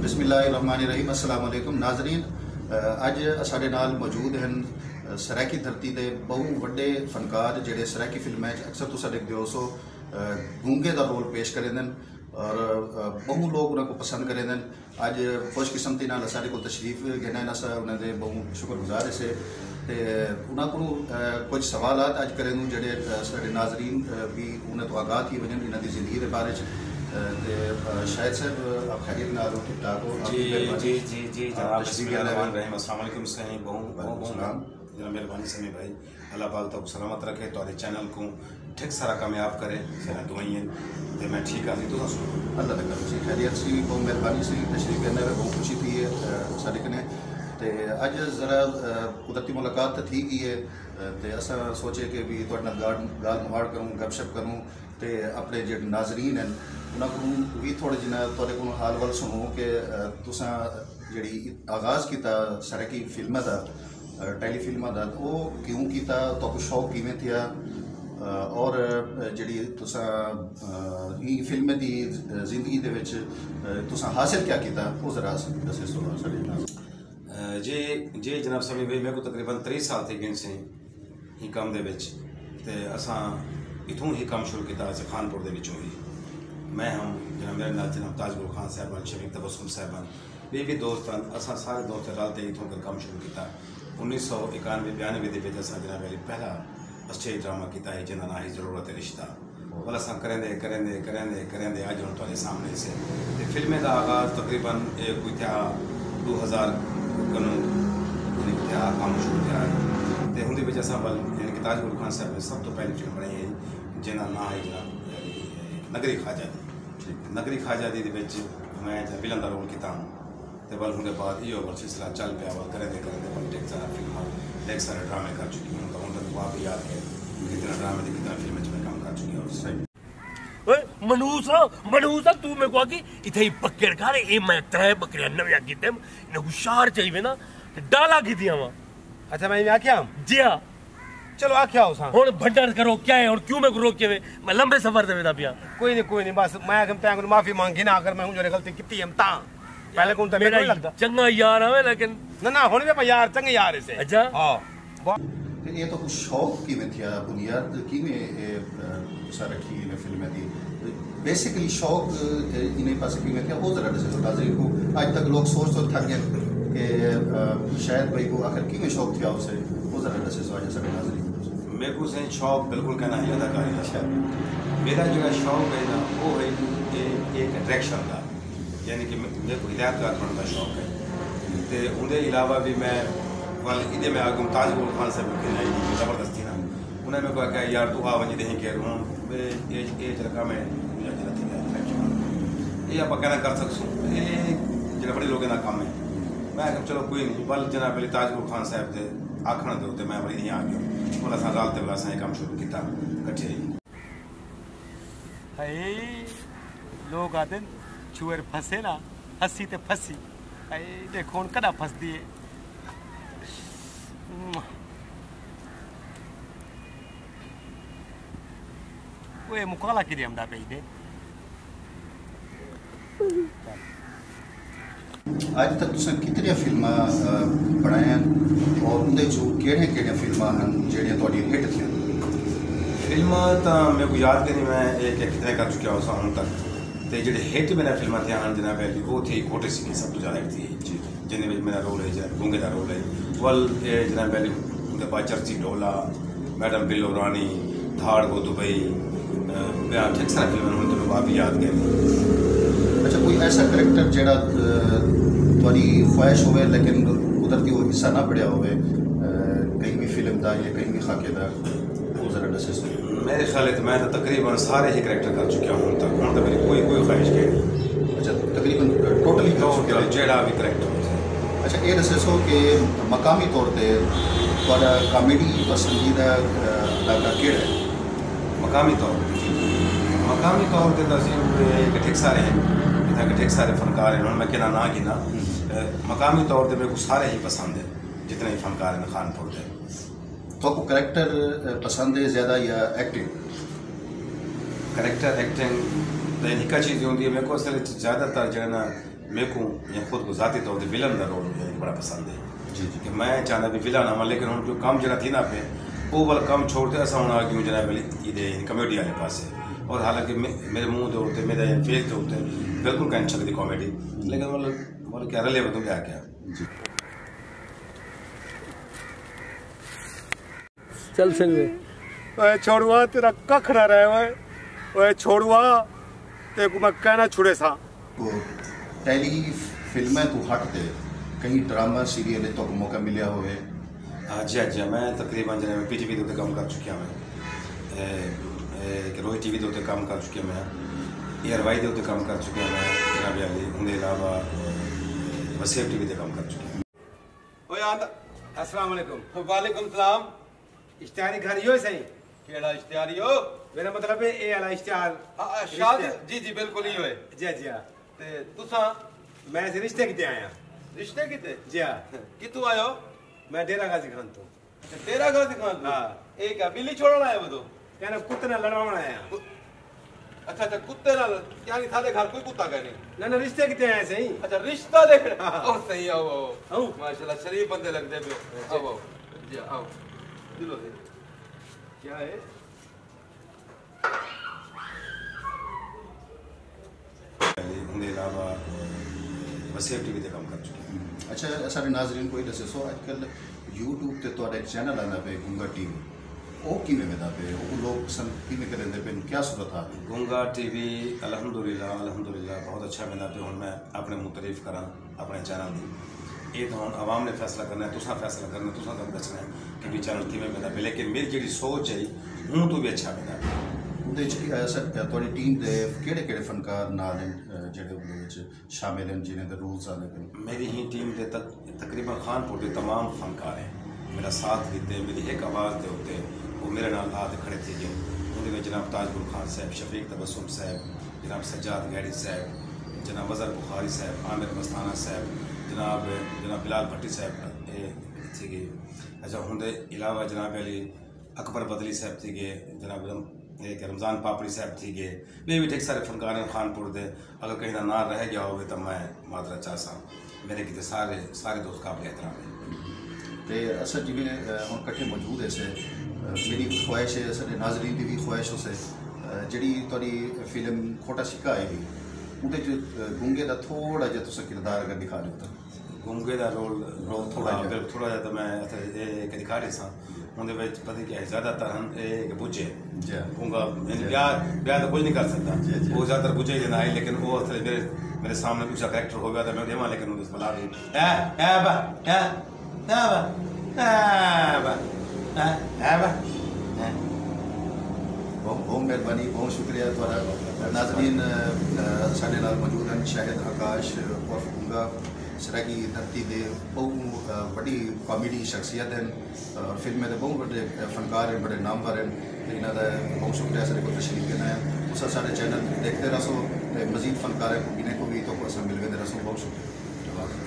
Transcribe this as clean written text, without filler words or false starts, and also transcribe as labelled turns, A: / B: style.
A: बिस्मिल्लाहिर्रहमानिर्रहीम। अस्सलाम वालेकुम नाज़रीन। अज साडे नाल मौजूद हैं सराकी धरती के बहु वड्डे फनकार जिहड़े सराकी फिल्में अक्सर तुसीं देखदे हो सो गूंगे का रोल पेश करेंदे और बहु लोग उन्होंने पसंद करेंदे। अज खुशकिस्मती नाल साडे कोल तशरीफ गिना अस उन्होंने बहु शुक्रगुजार से उन्होंने कुछ सवालात अज करें जिहड़े साडे नाज़रीन भी उन्हें तो आगाह थी वजन इन्हों की जिंदगी के बारे शायद साहब आप खैरियत नाल हो, ठीक ठाक हो?
B: जी जी जी जी जनाब बिस्मिल्लाहिर्रहमानिर्रहीम। अस्सलाम वालेकुम सही बहु जनाब मेहरबानी समी भाई अल्लाह पाक तक सलामत रखे तो चैनल को ठीक सारा कामयाब करे सारा दुआएं तो मैं ठीक आ तो
A: अल्लाह तक जी खैरियत सी बहुत मेहरबानी सी तशरीफ करने में बहुत खुशी थी है साढ़े कने ते अज जरा कुदरती मुलाकात तो थी गई है तो असा सोचे कि भी तुहाडे नाल गाल मुहाड़ करूँ गपशप करूँ तो अपने जो नाजरीन हैं उन्होंने भी थोड़े जिन्ना तुहाडे कोलों हाल वाल सुनो कि तुसां जिहड़ी आगाज़ किया सराकी फिल्मां दा टेलीफिल्मां दा वो क्यों किया तुहानू शौक किवें थिया और जिहड़ी तुसां फिल्में दी जिंदगी दे विच तुसां हासिल क्या किया वो जरा दस्सो साडे नाल।
B: जी जी जनाब समी भाई मेरे को तकरीबन 30 साल थे गिन से ही काम दे विच ते असां इथों ही काम शुरू किया खानपुर दे विचों ही मैं हम जनाब मेरे नाल जनाब ताजगुल खान साहबान शफीक तबस्सुम साहबान भी दोस्त असा सारे दोस्त रलते इथों कर काम शुरू किया 1991-92 के जनाब अली पहला स्टेज ड्रामा किया है जिन्हें ना ही ज़रूरत रिश्ता वाल अस करेंदे करेंदे करेंदे करेंदे अज हम तुहाडे सामने से फिल्में का आगाज़ तकरीबन कोई था 2000 कनू क्या काम शुरू किया है तो उनके विच असां बल यानी कि ताजगुल खान साहब ने सब तो पहली फिल्म बनाई है जिन्हें ना है जनाब नगरी ख्वाजा नगरी ख्वाजा दी मैं विलन का रोल किया तो बल उनके बाद यो बल सिलसिला चल पाया बल करेंदे करेंदे बल ढेर सारा फिल्म ढेर सारे ड्रामे कर चुकी हूँ तो उन्होंने वहाँ भी याद है कितना ड्रामे थे कितना फिल्म में काम कर चुकी और सही
C: मनूसा तू मेरे को आखी इथे ही पकड़ कर ए मैं 3 बकरियां नवियां कीते ने हुशार चाहिए ना डाला की दिया वा।
B: अच्छा मैं आख्या
C: जी हां
B: चलो आख्या हो सा
C: हुन भंडार करो क्या है और क्यों मैं को रोके वे मैं लंबे सफर दे वेदा पिया
B: कोई नहीं बस मैं तैं को माफी मांगी ना अगर मैं हूं जो गलती की हम ता पहले कौन तो मेरा लगता
C: चंगा यार है लेकिन
B: ना हुन भी यार चंगे यार से
C: अच्छा
B: हां
A: ये तो कुछ शौक किवें थिया बुनियाद किवें सारा रखी इन्हें फिल्में दी बेसिकली शौक इन्हें पास किवें थिया वो जरा दस्सो नाज़रीन को आज तक लोग सोच तो थक गए कि शायद भाई को आखिर किवें शौक थिया उसे वो जरा दस्सो आज सारे नाज़रीन।
B: मेरे को सही शौक बिल्कुल कहना है अदाकारी का मेरा जो शौक है ना वो है एक डायरेक्शन का यानी कि मेरे को हिदायतकार बनने का शौक है तो उनके अलावा भी मैं वाल इधे में आगम ताजगुल खान साहब के नहीं ज़बरदस्ती ना उन्हें मेरे को कहा यार तू आ वही दें कह रहा हूँ ये जगह में ये आप कहना कर सकूँ ये जो बड़े लोगों का काम है मैं चलो कोई नहीं बल जनाब अली ताजगुल खान साहब के आखण दे उत्ते मैं वही आ गया बोला अस रलते वाला असें काम शुरू किया कट्ठे
D: लोग आते छुएर फसे ना हसी ते फसी देखो हूँ कदा फसदी है वो मुकाला कि हमदा पे दे
A: आज तक तुसें कितनी फिल्मां बनाया और उनके चो केड़े फिल्मां हैं जेड़ियां तुहाडी हिट थी
B: फिल्मां तो मेरे को याद नहीं मैं एक कितने कर चुका हूँ हम तक तो जो हिट मेरा फिल्मां थे जनाब वो थी कोटे सिंह सब तो ज़्यादा हिट थी जिन्हें मेरा रोल है गूंगे का रोल है वल जनाब उनके बाद चर्ची डोला मैडम बिल्लो रानी धाड़ गो दुबई ठीक सारा फिल्म तो मैं भी याद कर।
A: अच्छा कोई ऐसा करैक्टर जेड़ा तुहाडी ख्वाहिश होवे लेकिन कुदरती वो हिस्सा ना पड़िया होवे कहीं भी फिल्म का या कहीं भी खाके का वो जरा दस्सो।
B: मेरे ख्याल मैं तो तकरीबन सारे ही करैक्टर कर चुका हूँ तक हूँ तो मेरी कोई ख्वाहिश नहीं।
A: अच्छा तकरीबन टोटली
B: जेड़ा भी करैक्टर
A: अच्छा ये दस्सो कि मकामी तौर पर तुहाडा कॉमेडी पसंदीदा अदाकार केड़ा है?
B: मकामी तौर पर ठीक सारे हैं इतना के ठीक सारे फनकार हैं मैं कहना ना गिना मकामी तौर पर मेरे को सारे ही पसंद है जितने ही फनकार हैं खानपुर के।
A: तो करैक्टर पसंद है ज़्यादा या एक्टिंग?
B: करैक्टर एक्टिंग तो एक चीज़ होंगी है मेरे को असल ज़्यादातर जो है ना मेरे को या खुद को ज़ाती तौर पर विलन का रोल बड़ा पसंद है
A: जी जी
B: कि मैं चाहता भी विलन आवां, लेकिन हम जो कम जरा थी ना पे वो वाला कम छोड़ के असा होना क्यों जनाब ये कॉमेडी वाले पास है। और हालांकि मेरे मुंह के होते मेरे फेस के होते बिल्कुल कहीं चलती कॉमेडी, लेकिन मतलब क्या रले बदल गया क्या।
C: चल संगे
D: ओए छोड़ुआ तेरा कख ना रहे ओए छोड़ुआ ते को मैं कहना छुड़े सा
A: तो टेली फिल्में तो हट दे कहीं ड्रामा सीरियल तो मौका मिले होवे?
B: जी जी, मैं तकरीबन जनाब PTV के काम कर चुकिया मैं, रोहित TV के काम कर चुकिया मैं, ARY के काम कर चुकिया मैं जनाब अली, उनके अलावा वसीम TV के काम कर चुकिया।
D: ओए अस्सलाम वालेकुम। वालेकुम सलाम। इश्तिहारी घर यो सही
E: केड़ा इश्तिहारी हो?
D: मेरा मतलब है ए वाला इश्तिहार
E: शादी जी जी बिल्कुल ही होए।
D: जी जी हाँ।
E: ते तुसा
D: मैं इस रिश्ते किते आया
E: रिश्ते किते?
D: जी हाँ।
E: कितों आयो?
D: मैं डेरा गाजी खान तो
E: तेरा घर दिखा तू?
D: हाँ।
E: एक क्या बिल्ली छोड़ना है वो तो?
D: कहना कुत्ते ना लड़वाना आया
E: अच्छा अच्छा, कुत्ते ना क्या नहीं थारे घर कोई कुत्ता कहने?
D: ना ना रिश्ते किते आया सही
E: अच्छा रिश्ता देखना।
D: हाँ।
E: और सही आओ आओ
D: आओ।
E: माशाल्लाह शरीफ बंदे लगते पे आओ आओ जी आओ दिलो से क्या है?
B: उनके अलावा वसीम TV के काम कर चुकिया।
A: अच्छा सारे नाजरीन को दसे सो आजकल यूट्यूब ते तो एक चैनल आना पे गुंगा TV ओ किवें वेदा पे वो लोग पसंद किवें करेंदे पे क्या सूरत हाल है?
B: गुंगा TV अल्हम्दुलिल्लाह बहुत अच्छा बना पे। हुण मैं अपने मुतारिफ करा अपने चैनल की, ये तो हम आवाम ने फैसला करना है, तुसा फैसला करना, तुसा तक दसना है कि भी चैनल किवें बना पे। लेकिन मेरी जी सोच है हूँ तो भी अच्छा बना पे।
A: ਉਹਦੇ ਚ ਸਰ ਤੁਹਾਡੀ ਟੀਮ ਦੇ ਕਿਹੜੇ ਫਨਕਾਰ ਨਾਲ ਨੇ ਜਿਹੜੇ ਉਹਦੇ ਵਿੱਚ ਸ਼ਾਮਿਲ ਹਨ ਜਿਨ੍ਹਾਂ ਦੇ ਰੂਲਸ ਆਨੇ ਪਏ?
B: मेरी ही टीम के तकरीबन खानपुर के तमाम फनकार हैं मेरा साथ देते, मेरी एक आवाज़ दे होते वो मेरे नाल आते खड़े थे जो उनमें जनाब ताजगुल खान साहब, शफीक तबस्सुम साहब, जनाब सज्जाद गैडी साहब, जनाब अजहर बुखारी साहब, आमिर मस्ताना साहब, जनाब बिलाल भट्टी साहब थे। अच्छा उनके अलावा जनाब अली अकबर बदली साहब थे, जनाब एक रमज़ान पापड़ी साहब थी गए, वे भी ठीक सारे फनकार हैं खानपुर दे। अगर कहीं ना ना रह गया होवे तो मैं माजरा चाहसा, मेरे किते सारे दोस्त काबिल एहतराम है।
A: ਤੇ ਅਸਰ ਜਿਵੇਂ ਹੁਣ ਇਕੱਠੇ ਮੌਜੂਦ ਐ ਸੇ ਮੇਰੀ ਖੁਆਇਸ਼ ਹੈ ਸਾਡੇ ਨਾਜ਼ਰੀਨ ਦੀ ਵੀ ਖੁਆਇਸ਼ ਹੋ ਸੇ ਜਿਹੜੀ ਤੁਹਾਡੀ ਫਿਲਮ ਖੋਟਾ ਸਿੱਕਾ ਆਏਗੀ ਉਹਦੇ ਚ ਗੁੰਗੇ ਦਾ ਥੋੜਾ ਜਿਹਾ ਤੁਸੀਂ ਕਿਰਦਾਰ ਅਗਰ ਦਿਖਾ ਦਿਓ ਤਾਂ?
B: गुंगे का रोल थोड़ा जिहा तो मैं दिखा रही सा उनके पता क्या है ज़्यादातर हम बुझे गुंगा ब्याह तो कुछ नहीं कर सकता, वो ज़्यादातर बुझे ही देना है। लेकिन वो मेरे सामने दूसरा करैक्टर हो गया था मैं देवा, लेकिन उन्हें बुला रही
A: बहुत मेहरबानी, बहुत शुक्रिया ਤੁਹਾਡਾ। नाजरीन ਸਾਡੇ ਨਾਲ ਮੌਜੂਦ ਹਨ शाहिद आकाश और गुंगा सराकी धरती के बहुत बड़ी कॉमेडी शख्सियत हैं और फिल्में के बहुत बड़े फनकार हैं, बड़े नामवर हैं। इन्हों का बहुत शुक्रिया सारे को तशरीफ देना है। उस सारे चैनल देखते रहो तो मजीद फनकार को भी तो मिलते रहो। बहुत शुक्रिया।